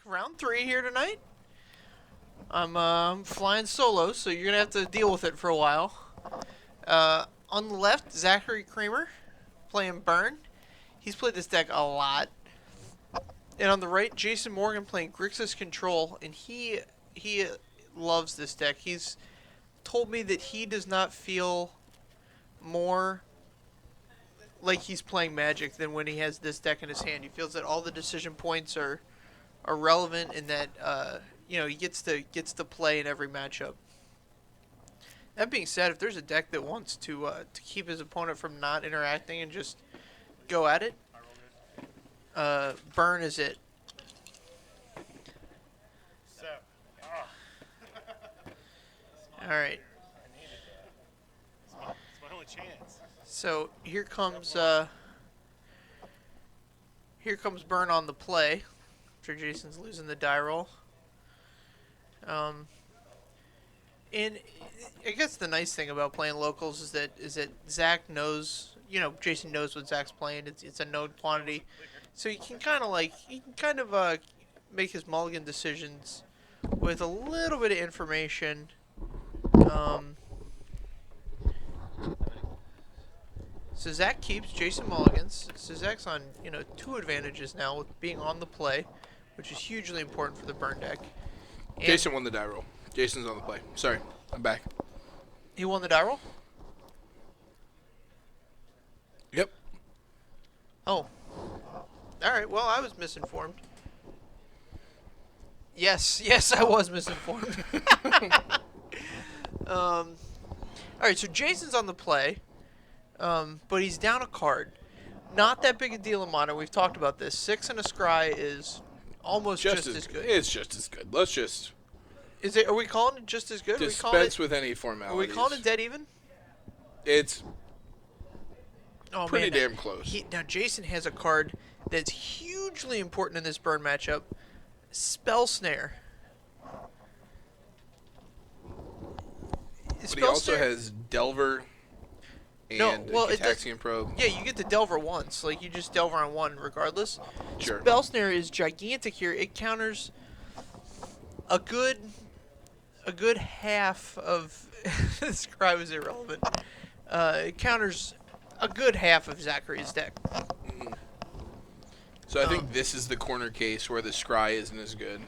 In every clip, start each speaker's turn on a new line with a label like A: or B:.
A: round 3 here tonight. I'm flying solo, so you're gonna have to deal with it for a while. On the left, Zachary Creemer playing Burn. He's played this deck a lot. And on the right, Jason Morgan playing Grixis Control, and he loves this deck. He's told me that he does not feel more like he's playing Magic than when he has this deck in his hand. He feels that all the decision points are relevant, and that he gets to play in every matchup. That being said, if there's a deck that wants to keep his opponent from not interacting and just go at it, Burn is it. All right.
B: It's my only chance.
A: So here comes Burn on the play after Jason's losing the die roll. And I guess the nice thing about playing locals is that Zach knows, Jason knows what Zach's playing. It's a known quantity, so you can kind of make his mulligan decisions with a little bit of information. So Zach keeps, Jason mulligans. So Zach's on 2 advantages now with being on the play, which is hugely important for the Burn deck. And
C: Jason won the die roll. Jason's on the play. Sorry, I'm back.
A: he won the die roll?
C: Yep.
A: Oh. Alright, well, I was misinformed. Yes, I was misinformed. Alright, so Jason's on the play, but he's down a card. Not that big a deal in Modern. We've talked about this. 6 and a Scry is almost just as good.
C: It's just as good. Let's just
A: Are we calling it just as good?
C: dispense with any formalities.
A: Are we calling it dead even?
C: It's
A: Oh,
C: pretty
A: man,
C: damn close.
A: Now, Jason has a card that's hugely important in this Burn matchup. Spell Snare.
C: But he also has Delver and Cataxian Probe.
A: Yeah, you get the Delver once. Like, you just Delver on one regardless.
C: Sure.
A: Spell Snare is gigantic here. It counters a good half of... This cry was irrelevant. It counters a good half of Zachary's deck.
C: So I think this is the corner case where the Scry isn't as good.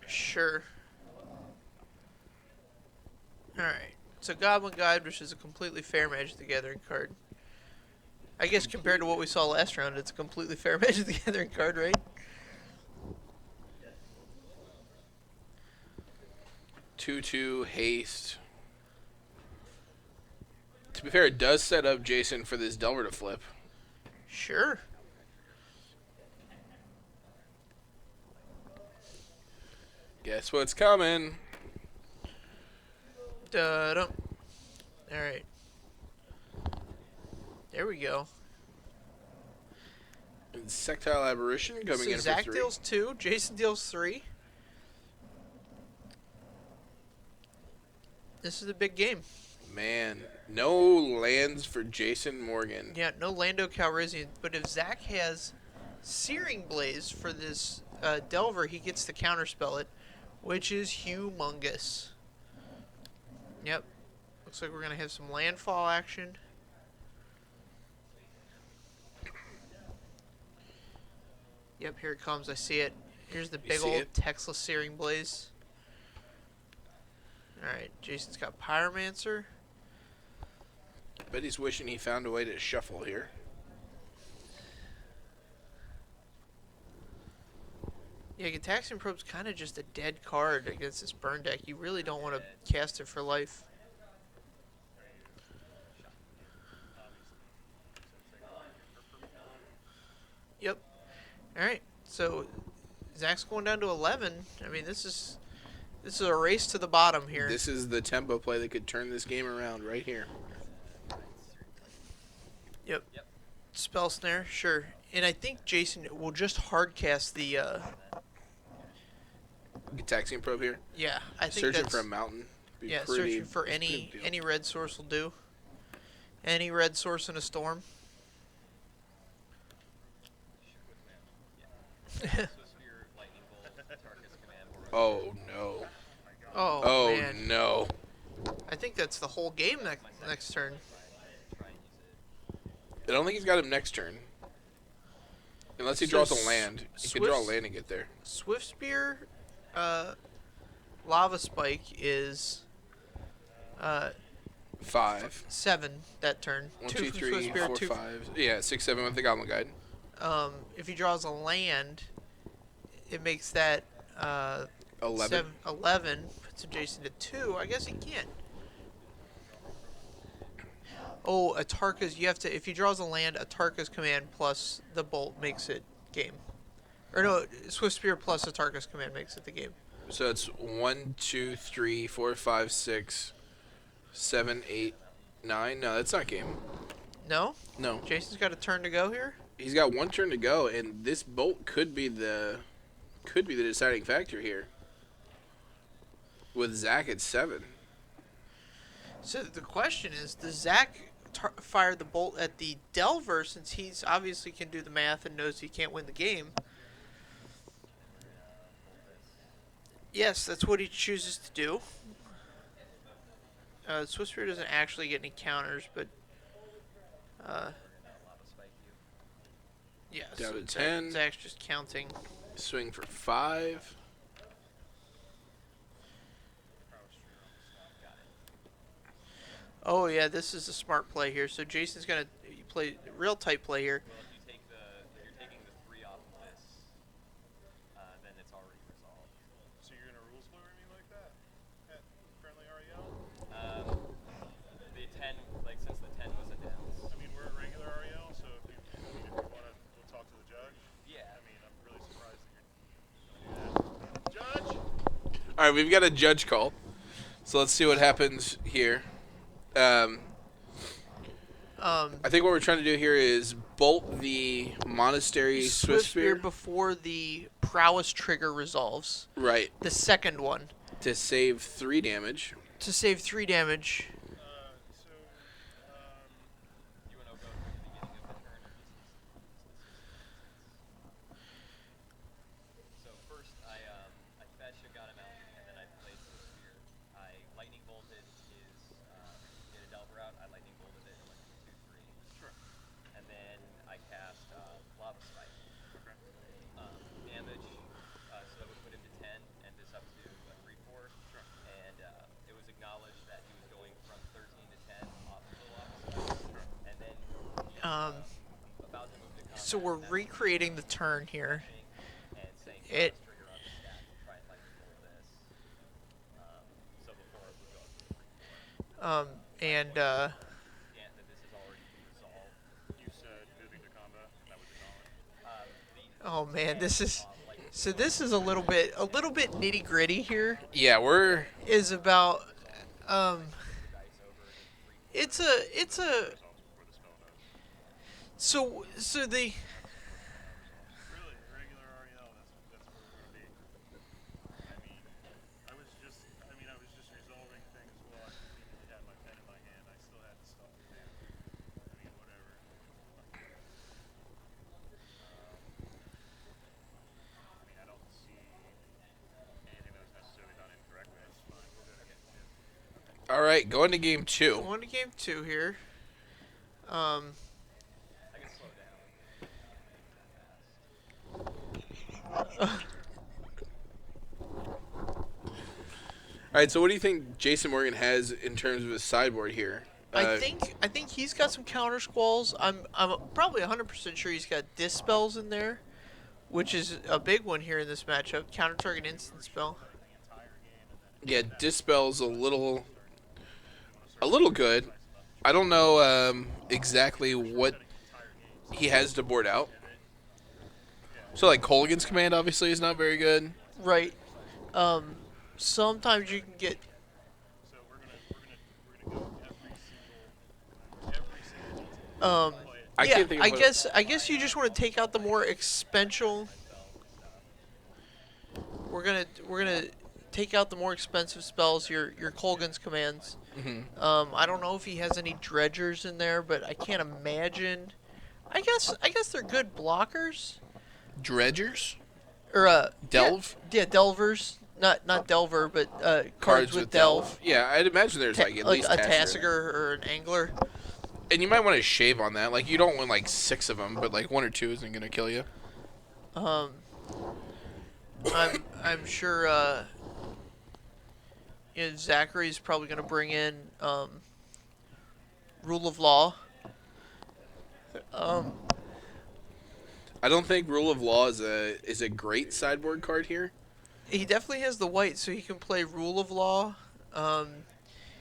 A: Sure. Alright. So Goblin Guide, which is a completely fair Magic the Gathering card. I guess compared to what we saw last round, it's a completely fair Magic the Gathering card, right?
C: 2/2 haste. To be fair, it does set up Jason for this Delver to flip.
A: Sure.
C: Guess what's coming?
A: Da-dum. Alright. There we go.
C: Sectile Aberration coming in for
A: Zach
C: 3.
A: deals 2, Jason deals 3. This is a big game.
C: Man, no lands for Jason Morgan.
A: Yeah, no Lando Calrissian, but if Zach has Searing Blaze for this Delver, he gets to counterspell it, which is humongous. Yep. Looks like we're going to have some landfall action. Yep, here it comes. I see it. Here's the big old Textless Searing Blaze. Alright, Jason's got Pyromancer.
C: Bet he's wishing he found a way to shuffle here.
A: Yeah, Cataxian Probe's kind of just a dead card against this Burn deck. You really don't want to cast it for life. Yep. Alright, so Zach's going down to 11. I mean, this is a race to the bottom here.
C: This is the tempo play that could turn this game around right here.
A: Yep. Spell Snare, sure. And I think Jason will just hardcast the...
C: Cataxian Probe here.
A: Yeah, I think
C: Searching
A: that's...
C: for a mountain.
A: Yeah, searching for any red source will do. Any red source in a storm.
C: Oh, no.
A: Oh,
C: Oh,
A: man.
C: no.
A: I think that's the whole game next turn.
C: I don't think he's got him next turn. Unless he draws a land. He could draw a land and get there.
A: Swift Spear, Lava Spike is
C: 5.
A: 7 that turn.
C: 1,
A: 2
C: 2,
A: from
C: 3,
A: Swift Spear,
C: 4,
A: 2
C: 5. Yeah, 6, 7 with the Goblin Guide.
A: if he draws a land, it makes that
C: 11.
A: 11. Puts Jason to 2. I guess he can't. Oh, Atarka's. You have to. If he draws a land, Atarka's command plus the bolt makes it game. Or no, Swift Spear plus Atarka's command makes it the game.
C: So it's 1, 2, 3, 4, 5, 6, 7, 8, 9. No, that's not game.
A: No?
C: No.
A: Jason's got a turn to go here?
C: He's got 1 turn to go, and this bolt could be the deciding factor here. With Zach at 7.
A: So the question is, does Zach fire the bolt at the Delver, since he's obviously can do the math and knows he can't win the game? Yes, that's what he chooses to do. Swiss Spear doesn't actually get any counters, but yeah.
C: Down
A: So
C: to 10.
A: Zach's just counting.
C: Swing for 5.
A: Oh yeah, this is a smart play here. So Jason's gonna play real tight play here.
D: Well, if you're taking the 3 off of this, then it's already resolved.
B: So you're gonna rules blur me like that at friendly REL?
D: The 10, like since the 10 was a dance.
B: I mean, we're at regular REL, so if you want to go talk to the judge.
D: Yeah.
B: I mean, I'm really surprised that you're gonna do that. Judge.
C: All right, we've got a judge call. So let's see what happens here. I think what we're trying to do here is bolt the Monastery Swift Spear.
A: Before the Prowess trigger resolves.
C: Right.
A: The second one.
C: To save 3 damage.
A: To save 3 damage.
D: You want to go from the beginning of the turn? So first, I fetched, got him out, and then I played the spear. I lightning bolted his get a Delver out. I lightning bolted it and went 2, 3.
B: Sure.
D: And then I cast Lava Spike.
B: Okay.
D: Damage, so that would put him to 10, and this up to a 3/4.
B: Sure.
D: And it was acknowledged that he was going from 13 to 10 off of the Lava Spike.
B: Sure.
D: And then about to move to combat.
A: So we're recreating the turn here.
D: And saying
A: It.
D: trigger on the stack to try and lightning bolt this. So before it would go up to 3/4.
A: And
D: Yeah, that this is already resolved.
B: You said moving to combat. That was acknowledged.
A: oh man, this is. So this is a little bit nitty gritty here.
C: Yeah, we're...
A: Is about. It's a.
B: Where the spell knows.
A: So the.
B: Really, regular REL. That's where we're gonna be. I was just resolving things while I conveniently had my pen in my hand. I still had stuff to do. I mean, whatever. I don't see anything that was necessarily done incorrectly. That's fine. We're good.
C: All right, going to game 2.
A: Going to game 2 here.
D: I can slow down.
C: All right, so what do you think Jason Morgan has in terms of his sideboard here?
A: I think he's got some counter squalls. I'm probably 100% sure he's got dispels in there, which is a big one here in this matchup. Counter target instant spell.
C: Yeah, Dispel's a little good. I don't know exactly what he has to board out. So like Colgan's command obviously is not very good.
A: Right. Sometimes you can get.
B: So we're gonna go every single
C: I
A: Yeah,
C: can't think of what-
A: I guess you just want to take out the more expensive. We're gonna take out the more expensive spells. Your Colgan's commands. I don't know if he has any dredgers in there, but I can't imagine. I guess they're good blockers.
C: Dredgers?
A: Or
C: Delve?
A: Yeah, delvers. not Delver, but
C: Cards
A: with Delve.
C: Yeah, I'd imagine there's like at
A: like
C: least
A: a
C: Tasker in there.
A: Tassiger or an Angler.
C: And you might want to shave on that. Like you don't want like 6 of them, but like 1 or 2 isn't gonna kill you.
A: I'm sure Zachary's probably gonna bring in Rule of Law.
C: I don't think Rule of Law is a great sideboard card here.
A: He definitely has the white, so he can play Rule of Law.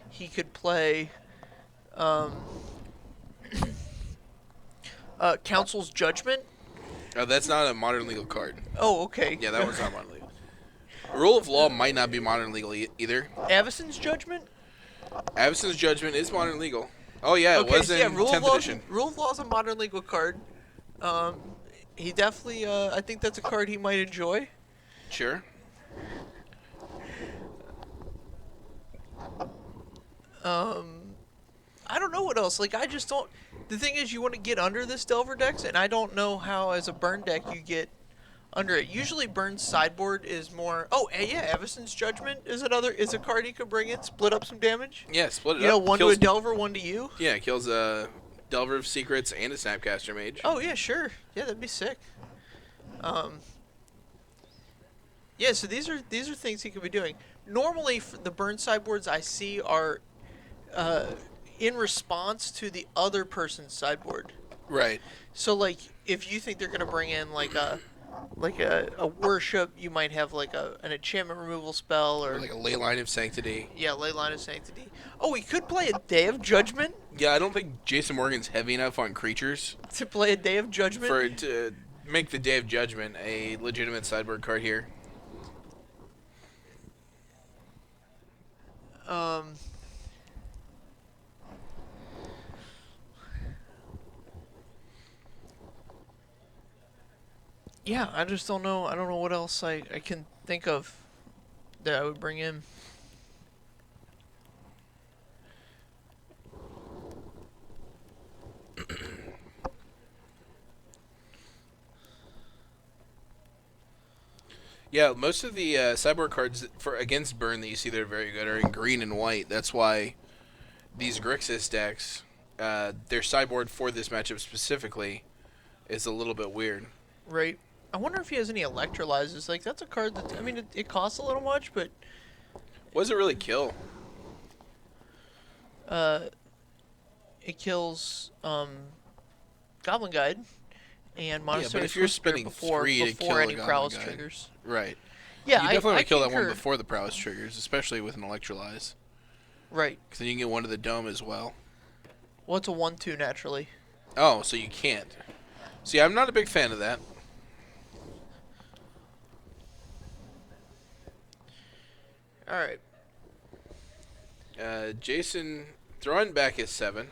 A: He could play Council's Judgment.
C: Oh, that's not a modern legal card.
A: Oh, okay.
C: Yeah, that one's not modern legal. Rule of Law might not be modern legal either.
A: Avacyn's Judgment?
C: Avacyn's Judgment is modern legal. Oh yeah, it
A: Okay,
C: was
A: so
C: in
A: yeah,
C: 10th edition.
A: Rule of Law is a modern legal card. He definitely, I think that's a card he might enjoy.
C: Sure.
A: I don't know what else. Like, I just don't. The thing is, you want to get under this Delver decks, and I don't know how, as a burn deck, you get under it. Usually, Burn's sideboard is more. Oh, yeah, Avacyn's Judgment is a card he could bring in, split up some damage.
C: Yeah, split it
A: You
C: up.
A: know, one
C: Kills-
A: to a Delver, one to you.
C: Yeah, kills a Delver of Secrets and a Snapcaster Mage.
A: Oh yeah, sure. Yeah, that'd be sick. Yeah, so these are things he could be doing. Normally, the burn sideboards I see are in response to the other person's sideboard.
C: Right.
A: So like, if you think they're gonna bring in like a worship, you might have like an enchantment removal spell or
C: Or like a Leyline of Sanctity.
A: yeah, Leyline of Sanctity. Oh, he could play a Day of Judgment
C: Yeah, I don't think Jason Morgan's heavy enough on creatures
A: to play a Day of Judgment.
C: to make the Day of Judgment a legitimate sideboard card here.
A: Yeah, I just don't know. I don't know what else I can think of that I would bring in.
C: Yeah, most of the sideboard cards for against burn that you see that are very good are in green and white. That's why these Grixis decks, their sideboard for this matchup specifically, is a little bit weird.
A: Right. I wonder if he has any electrolyzers. Like, that's a card that, I mean, it costs a little much, but
C: What does it really kill?
A: it kills Goblin Guide and Monastery
C: if you're
A: Swift Spirit
C: spending
A: before
C: 3 to kill
A: any
C: a Goblin
A: prowess
C: Guide.
A: triggers.
C: Right.
A: Yeah,
C: you definitely want
A: I
C: to kill that one
A: concur.
C: before the prowess triggers, especially with an electrolyze.
A: Right.
C: Because then you can get one to the dome as well.
A: Well, it's a 1/2 naturally.
C: Oh, so you can't. See, I'm not a big fan of that.
A: All right.
C: Jason throwing back his 7.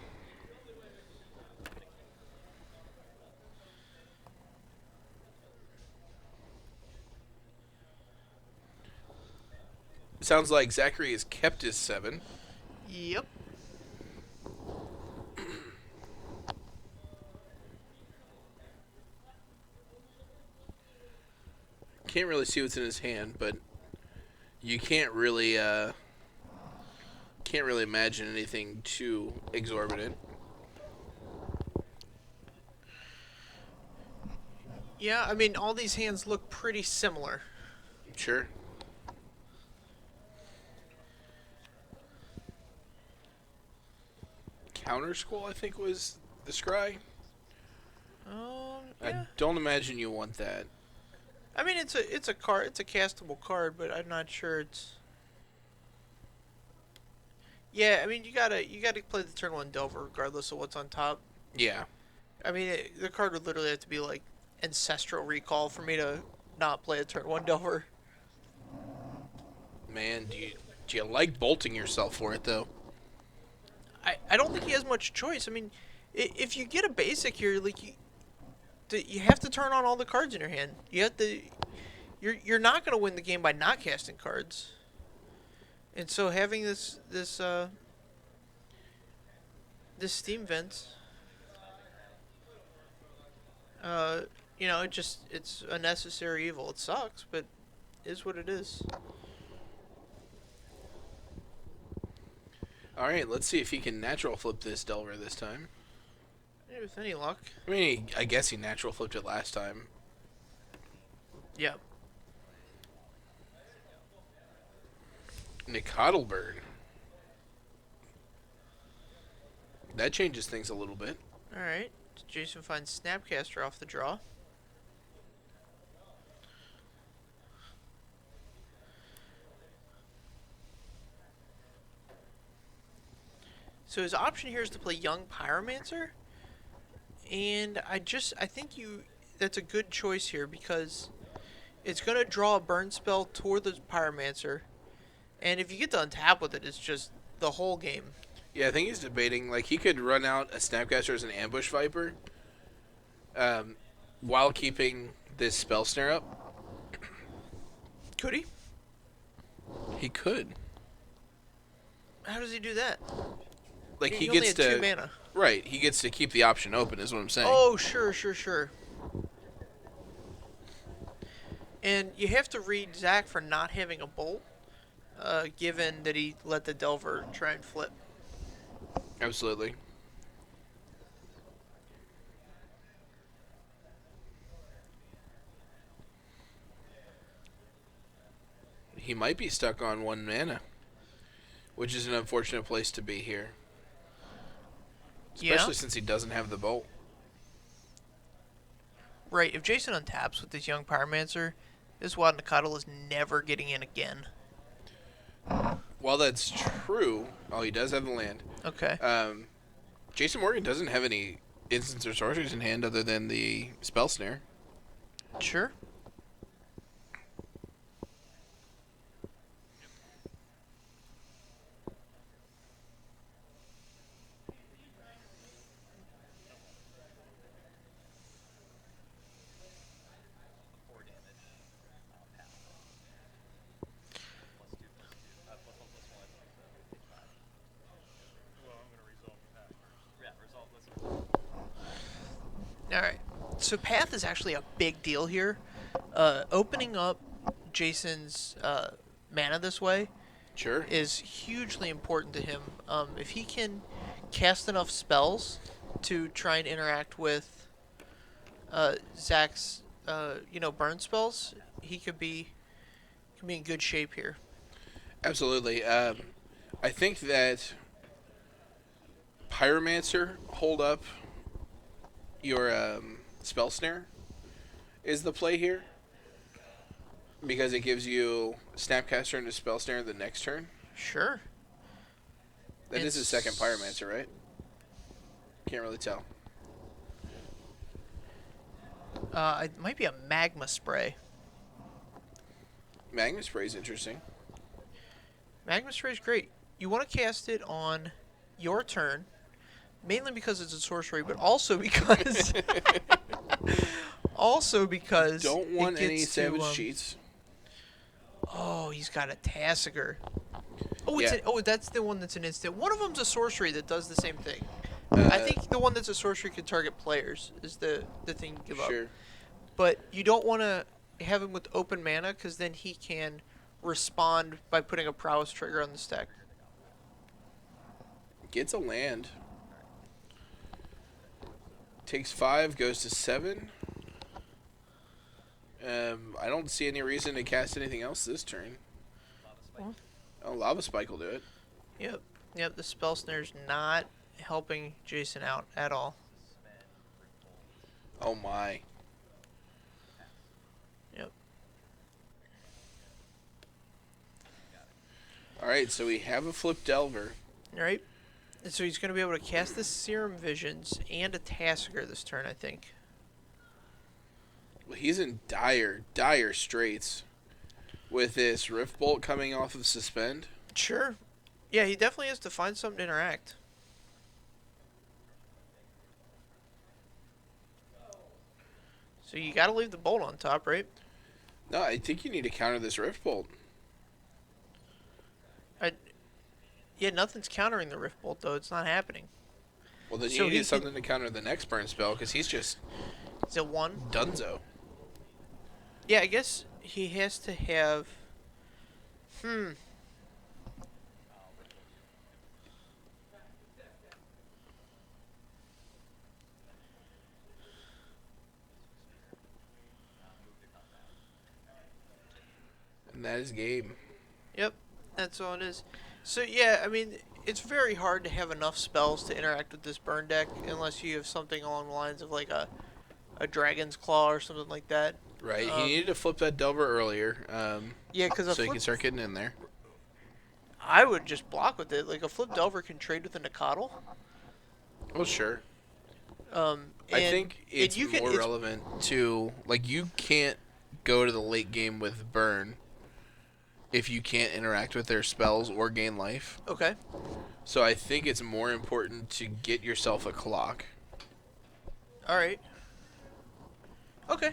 C: Sounds like Zachary has kept his 7.
A: Yep.
C: Can't really see what's in his hand, but you can't really imagine anything too exorbitant.
A: Yeah, I mean, all these hands look pretty similar.
C: Sure. Counter Skull, I think, was the scry.
A: Yeah.
C: I don't imagine you want that.
A: I mean, it's a card. It's a castable card, but I'm not sure it's. Yeah, I mean, you gotta play the turn 1 Delver regardless of what's on top.
C: Yeah.
A: I mean, the card would literally have to be like Ancestral Recall for me to not play a turn 1 Delver.
C: Man, do you like bolting yourself for it though?
A: I don't think he has much choice. I mean, if you get a basic here, like you have to turn on all the cards in your hand. You have to. You're not gonna win the game by not casting cards. And so having this steam vent, you know, it's a necessary evil. It sucks, but it is what it is.
C: All right, let's see if he can natural flip this Delver this time.
A: With any luck.
C: I mean, I guess he natural flipped it last time.
A: Yep.
C: Nicodleburn. That changes things a little bit.
A: All right. Jason finds Snapcaster off the draw. So his option here is to play Young Pyromancer. And I think that's a good choice here because it's going to draw a burn spell toward the Pyromancer. And if you get to untap with it, it's just the whole game.
C: Yeah, I think he's debating, like, he could run out a Snapcaster as an Ambush Viper while keeping this Spell Snare up.
A: Could he?
C: He could.
A: How does he do that?
C: Like, he
A: only
C: gets
A: had
C: to...
A: 2 mana.
C: Right, he gets to keep the option open, is what I'm saying.
A: Oh, sure. And you have to read Zach for not having a bolt, given that he let the Delver try and flip.
C: Absolutely. He might be stuck on 1 mana, which is an unfortunate place to be here. Especially since he doesn't have the bolt.
A: Right, if Jason untaps with this Young Pyromancer, this Wild Nicodle is never getting in again.
C: While that's true, he does have the land.
A: Okay.
C: Jason Morgan doesn't have any instants or sorceries in hand other than the Spell Snare.
A: Sure. Alright, so Path is actually a big deal here. Opening up Jason's mana this way
C: Sure.
A: is hugely important to him. If he can cast enough spells to try and interact with Zach's burn spells, he could be in good shape here.
C: Absolutely. I think that Pyromancer hold up your Spell Snare is the play here, because it gives you Snapcaster into Spell Snare the next turn.
A: Sure.
C: That is his second Pyromancer, right? Can't really tell.
A: It might be a Magma Spray.
C: Magma Spray is interesting.
A: Magma Spray is great. You want to cast it on your turn, mainly because it's a sorcery, but also because
C: Don't want
A: it
C: any
A: gets
C: Savage
A: to,
C: Cheats.
A: Oh, he's got a Tassiger. Oh,
C: Yeah.
A: That's the one that's an instant. One of them's a sorcery that does the same thing.
C: Uh,
A: I think the one that's a sorcery can target players is the thing you give up.
C: Sure.
A: But you don't want to have him with open mana because then he can respond by putting a prowess trigger on the stack.
C: Gets a land. Takes 5, goes to 7. I don't see any reason to cast anything else this turn. Oh, Lava Spike will do it.
A: Yep, the Spell Snare's not helping Jason out at all.
C: Oh my.
A: Yep.
C: Alright, so we have a Flip Delver.
A: Alright. And so he's going to be able to cast the Serum Visions and a Tassiger this turn, I think.
C: Well, he's in dire straits with this Rift Bolt coming off of Suspend.
A: Sure. Yeah, he definitely has to find something to interact. So you got to leave the bolt on top, right?
C: No, I think you need to counter this Rift Bolt.
A: Yeah, nothing's countering the Rift Bolt, though. It's not happening.
C: Well, then
A: So
C: you
A: he
C: need something to counter the next burn spell, because he's just
A: Is it 1?
C: dunzo.
A: Yeah, I guess he has to have...
C: And that is game.
A: Yep, that's all it is. So yeah, I mean, it's very hard to have enough spells to interact with this burn deck unless you have something along the lines of like a Dragon's Claw or something like that.
C: Right. He needed to flip that Delver earlier.
A: Yeah, because
C: so he can start getting in there.
A: I would just block with it. Like a flip Delver can trade with a Nicottle.
C: Oh, sure.
A: I
C: think it's more relevant to, like, you can't go to the late game with burn if you can't interact with their spells or gain life.
A: Okay.
C: So I think it's more important to get yourself a clock.
A: All right. Okay.